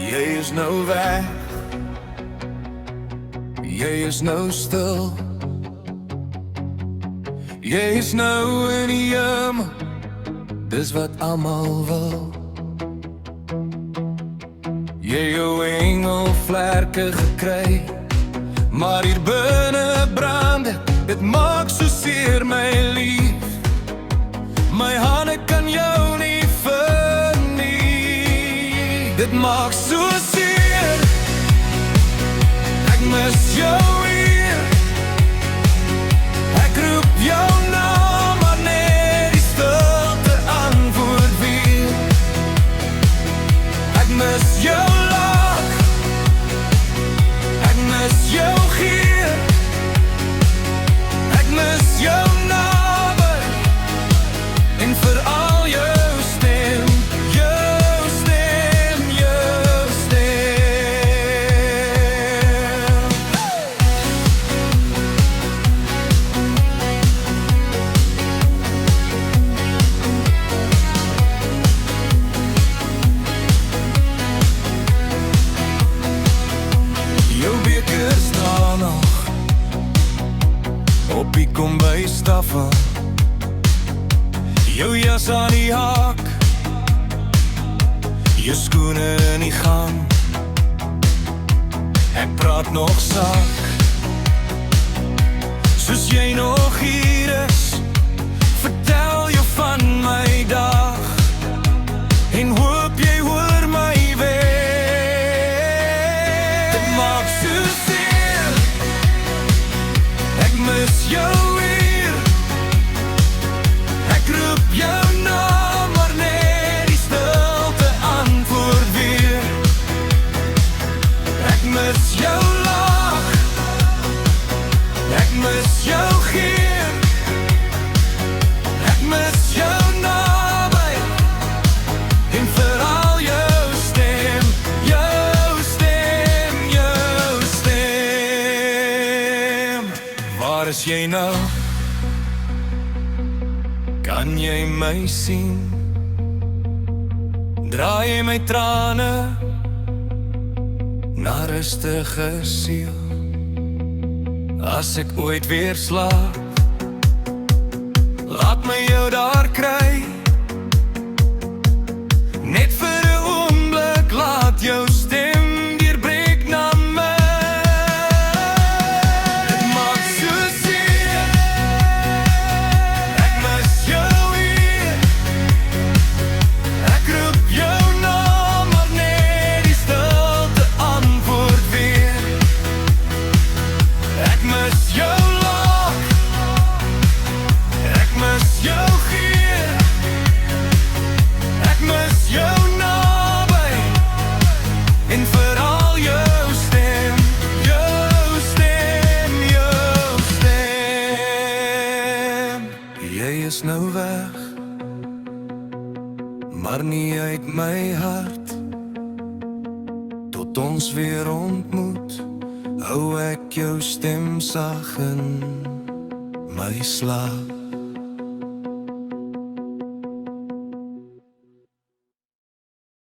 Jy is nou weg, jy is nou stil. Jy is nou in die hemel, dis wat almal wil. Jy jou engelvlerke gekry, maar hier binne brand dit maak so seer my lief. My hande kan jou nie verniet. Dit maak so seer, ek mis jou hier. Ek roep jou naam, maar net die stilte antwoord weer. Ek mis jou lach, ek mis jou gier. Ek mis jou naby en veral jou stem. Jou stem, jou stem. Jou beker staan nog op die kombuistafel, jou jas aan die haak, jou skoene in die gang. Ek praat nog sak, soos jy nog hier is. Vertel jou van my dag en hoop jy hoor my weer. Dit maak so seer, ek mis jou hier. Ek roep jou naam, maar net die stilte antwoord weer. Ek mis jou lach, ek mis jou gier. Ek mis jou naby en veral jou stem. Jou stem, jou stem. Waar is jy nou? Kan jy my sien? Draai jy my trane na rustige siel? As ek ooit weer slaap, laat my jou daar kry. Net vir 'n oomblik laat jou stem deurbreek na my. Dit maak so seer, ek mis jou hier. Ek roep jou naam, maar net die stilte antwoord weer. Ek mis jou lach, ek mis jou gier. Ek mis jou naby en veral jou stem. Jou stem, jou stem. Jy is nou weg, maar nie uit my hart. Tot ons weer ontmoet, hou ek jou stem sag in my slaap.